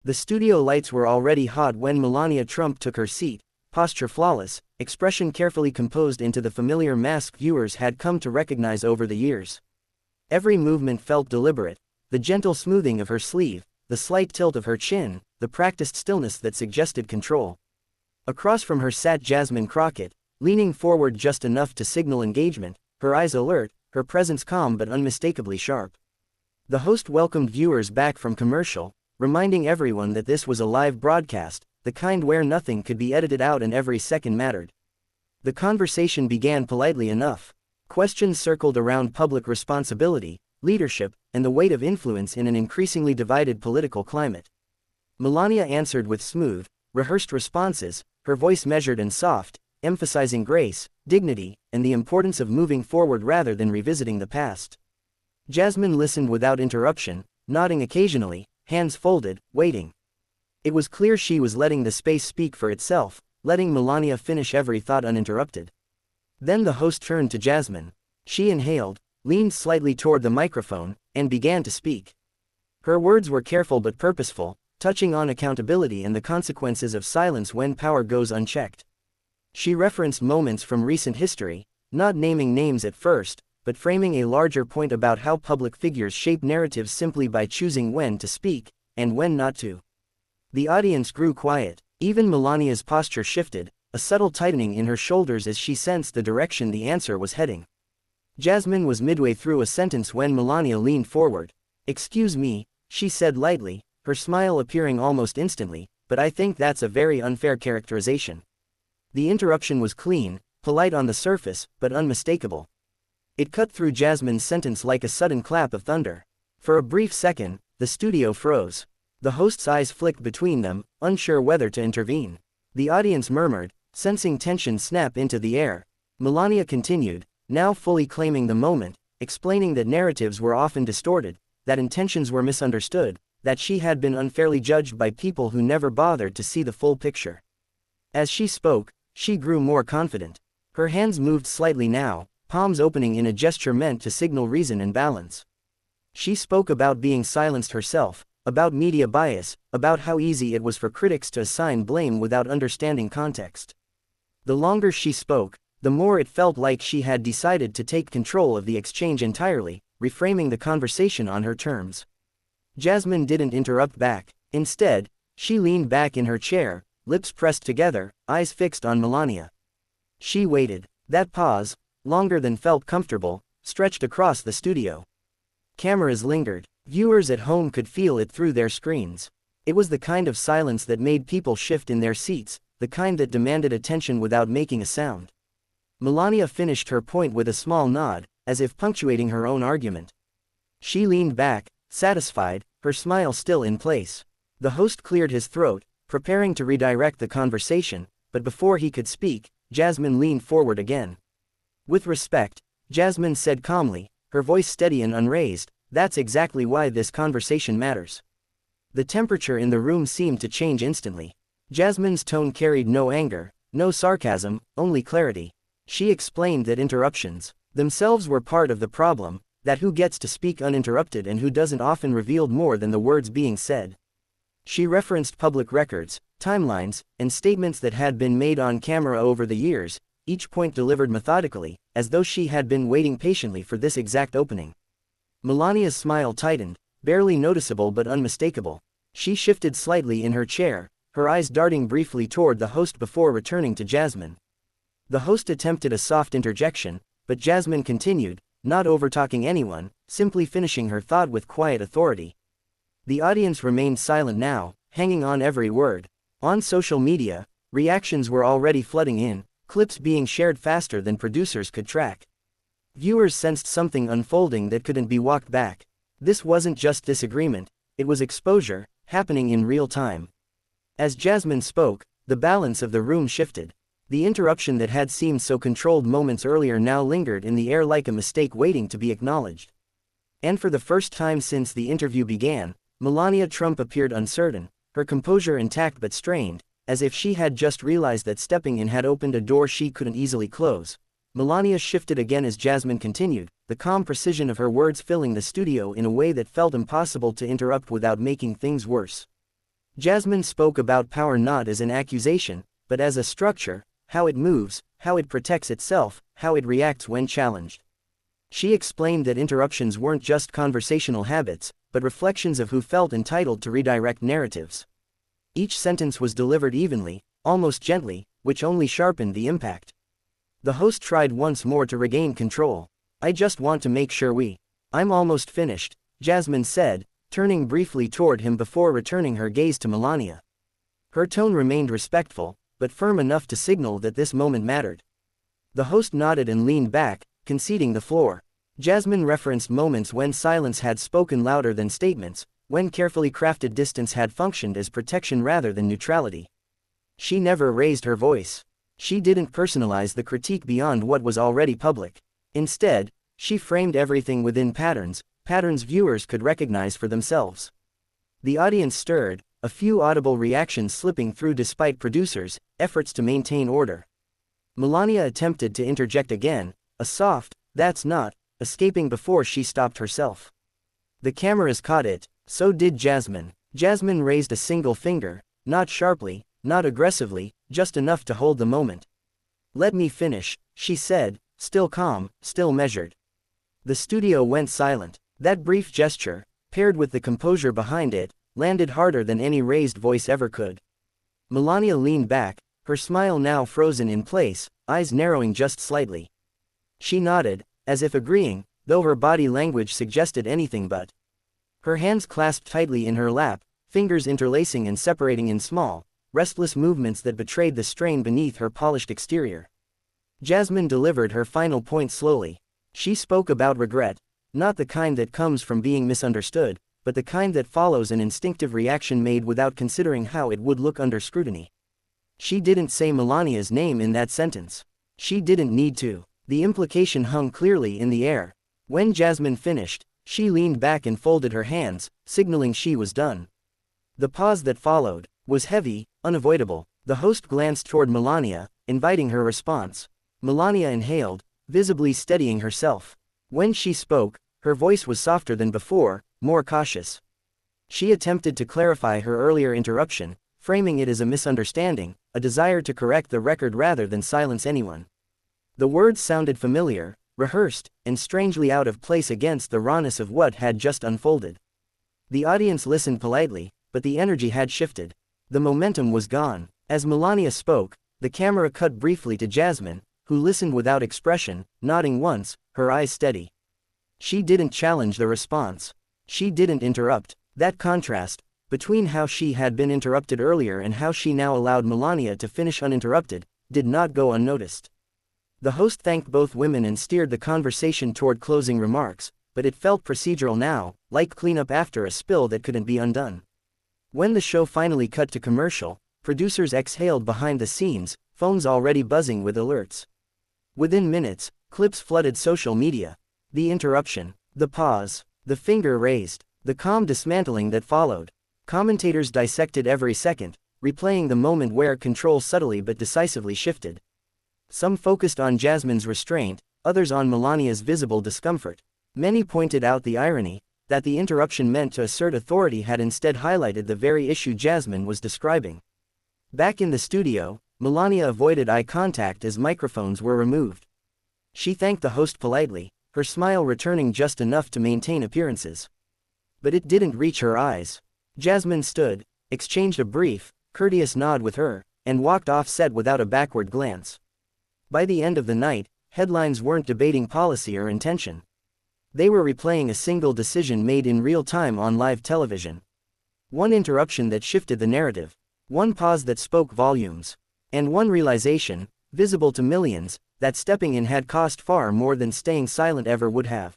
The studio lights were already hot when Melania Trump took her seat, posture flawless, expression carefully composed into the familiar mask viewers had come to recognize over the years. Every movement felt deliberate, the gentle smoothing of her sleeve, the slight tilt of her chin, the practiced stillness that suggested control. Across from her sat Jasmine Crockett, leaning forward just enough to signal engagement, her eyes alert, her presence calm but unmistakably sharp. The host welcomed viewers back from commercial, reminding everyone that this was a live broadcast, the kind where nothing could be edited out and every second mattered. The conversation began politely enough. Questions circled around public responsibility, leadership, and the weight of influence in an increasingly divided political climate. Melania answered with smooth, rehearsed responses, her voice measured and soft, emphasizing grace, dignity, and the importance of moving forward rather than revisiting the past. Jasmine listened without interruption, nodding occasionally, hands folded, waiting. It was clear she was letting the space speak for itself, letting Melania finish every thought uninterrupted. Then the host turned to Jasmine. She inhaled, leaned slightly toward the microphone, and began to speak. Her words were careful but purposeful, touching on accountability and the consequences of silence when power goes unchecked. She referenced moments from recent history, not naming names at first, but framing a larger point about how public figures shape narratives simply by choosing when to speak, and when not to. The audience grew quiet, even Melania's posture shifted, a subtle tightening in her shoulders as she sensed the direction the answer was heading. Jasmine was midway through a sentence when Melania leaned forward. "Excuse me," she said lightly, her smile appearing almost instantly, "but I think that's a very unfair characterization." The interruption was clean, polite on the surface, but unmistakable. It cut through Jasmine's sentence like a sudden clap of thunder. For a brief second, the studio froze. The host's eyes flicked between them, unsure whether to intervene. The audience murmured, sensing tension snap into the air. Melania continued, now fully claiming the moment, explaining that narratives were often distorted, that intentions were misunderstood, that she had been unfairly judged by people who never bothered to see the full picture. As she spoke, she grew more confident. Her hands moved slightly now, palms opening in a gesture meant to signal reason and balance. She spoke about being silenced herself, about media bias, about how easy it was for critics to assign blame without understanding context. The longer she spoke, the more it felt like she had decided to take control of the exchange entirely, reframing the conversation on her terms. Jasmine didn't interrupt back. Instead, she leaned back in her chair, lips pressed together, eyes fixed on Melania. She waited. That pause, longer than felt comfortable, stretched across the studio. Cameras lingered. Viewers at home could feel it through their screens. It was the kind of silence that made people shift in their seats, the kind that demanded attention without making a sound. Melania finished her point with a small nod, as if punctuating her own argument. She leaned back, satisfied, her smile still in place. The host cleared his throat, preparing to redirect the conversation, but before he could speak, Jasmine leaned forward again. With respect, Jasmine said calmly, her voice steady and unraised, "That's exactly why this conversation matters." The temperature in the room seemed to change instantly. Jasmine's tone carried no anger, no sarcasm, only clarity. She explained that interruptions themselves were part of the problem, that who gets to speak uninterrupted and who doesn't often revealed more than the words being said. She referenced public records, timelines, and statements that had been made on camera over the years, each point delivered methodically, as though she had been waiting patiently for this exact opening. Melania's smile tightened, barely noticeable but unmistakable. She shifted slightly in her chair, her eyes darting briefly toward the host before returning to Jasmine. The host attempted a soft interjection, but Jasmine continued, not overtalking anyone, simply finishing her thought with quiet authority. The audience remained silent now, hanging on every word. On social media, reactions were already flooding in, clips being shared faster than producers could track. Viewers sensed something unfolding that couldn't be walked back. This wasn't just disagreement, it was exposure, happening in real time. As Jasmine spoke, the balance of the room shifted. The interruption that had seemed so controlled moments earlier now lingered in the air like a mistake waiting to be acknowledged. And for the first time since the interview began, Melania Trump appeared uncertain, her composure intact but strained, as if she had just realized that stepping in had opened a door she couldn't easily close. Melania shifted again as Jasmine continued, the calm precision of her words filling the studio in a way that felt impossible to interrupt without making things worse. Jasmine spoke about power not as an accusation, but as a structure, how it moves, how it protects itself, how it reacts when challenged. She explained that interruptions weren't just conversational habits, but reflections of who felt entitled to redirect narratives. Each sentence was delivered evenly, almost gently, which only sharpened the impact. The host tried once more to regain control. "I just want to make sure I'm almost finished," Jasmine said, turning briefly toward him before returning her gaze to Melania. Her tone remained respectful, but firm enough to signal that this moment mattered. The host nodded and leaned back, conceding the floor. Jasmine referenced moments when silence had spoken louder than statements, when carefully crafted distance had functioned as protection rather than neutrality. She never raised her voice. She didn't personalize the critique beyond what was already public. Instead, she framed everything within patterns viewers could recognize for themselves. The audience stirred, a few audible reactions slipping through despite producers' efforts to maintain order. Melania attempted to interject again, a soft, "That's not," escaping before she stopped herself. The cameras caught it, so did Jasmine. Jasmine raised a single finger, not sharply, not aggressively, just enough to hold the moment. "Let me finish," she said, still calm, still measured. The studio went silent. That brief gesture, paired with the composure behind it, landed harder than any raised voice ever could. Melania leaned back, her smile now frozen in place, eyes narrowing just slightly. She nodded, as if agreeing, though her body language suggested anything but. Her hands clasped tightly in her lap, fingers interlacing and separating in small, restless movements that betrayed the strain beneath her polished exterior. Jasmine delivered her final point slowly. She spoke about regret, not the kind that comes from being misunderstood, but the kind that follows an instinctive reaction made without considering how it would look under scrutiny. She didn't say Melania's name in that sentence. She didn't need to. The implication hung clearly in the air. When Jasmine finished, she leaned back and folded her hands, signaling she was done. The pause that followed was heavy, unavoidable. The host glanced toward Melania, inviting her response. Melania inhaled, visibly steadying herself. When she spoke, her voice was softer than before, more cautious. She attempted to clarify her earlier interruption, framing it as a misunderstanding, a desire to correct the record rather than silence anyone. The words sounded familiar, rehearsed, and strangely out of place against the rawness of what had just unfolded. The audience listened politely, but the energy had shifted. The momentum was gone. As Melania spoke, the camera cut briefly to Jasmine, who listened without expression, nodding once, her eyes steady. She didn't challenge the response. She didn't interrupt. That contrast, between how she had been interrupted earlier and how she now allowed Melania to finish uninterrupted, did not go unnoticed. The host thanked both women and steered the conversation toward closing remarks, but it felt procedural now, like cleanup after a spill that couldn't be undone. When the show finally cut to commercial, producers exhaled behind the scenes, phones already buzzing with alerts. Within minutes, clips flooded social media. The interruption, the pause, the finger raised, the calm dismantling that followed. Commentators dissected every second, replaying the moment where control subtly but decisively shifted. Some focused on Jasmine's restraint, others on Melania's visible discomfort. Many pointed out the irony, that the interruption meant to assert authority had instead highlighted the very issue Jasmine was describing. Back in the studio, Melania avoided eye contact as microphones were removed. She thanked the host politely, her smile returning just enough to maintain appearances. But it didn't reach her eyes. Jasmine stood, exchanged a brief, courteous nod with her, and walked off set without a backward glance. By the end of the night, headlines weren't debating policy or intention. They were replaying a single decision made in real time on live television. One interruption that shifted the narrative. One pause that spoke volumes. And one realization, visible to millions, that stepping in had cost far more than staying silent ever would have.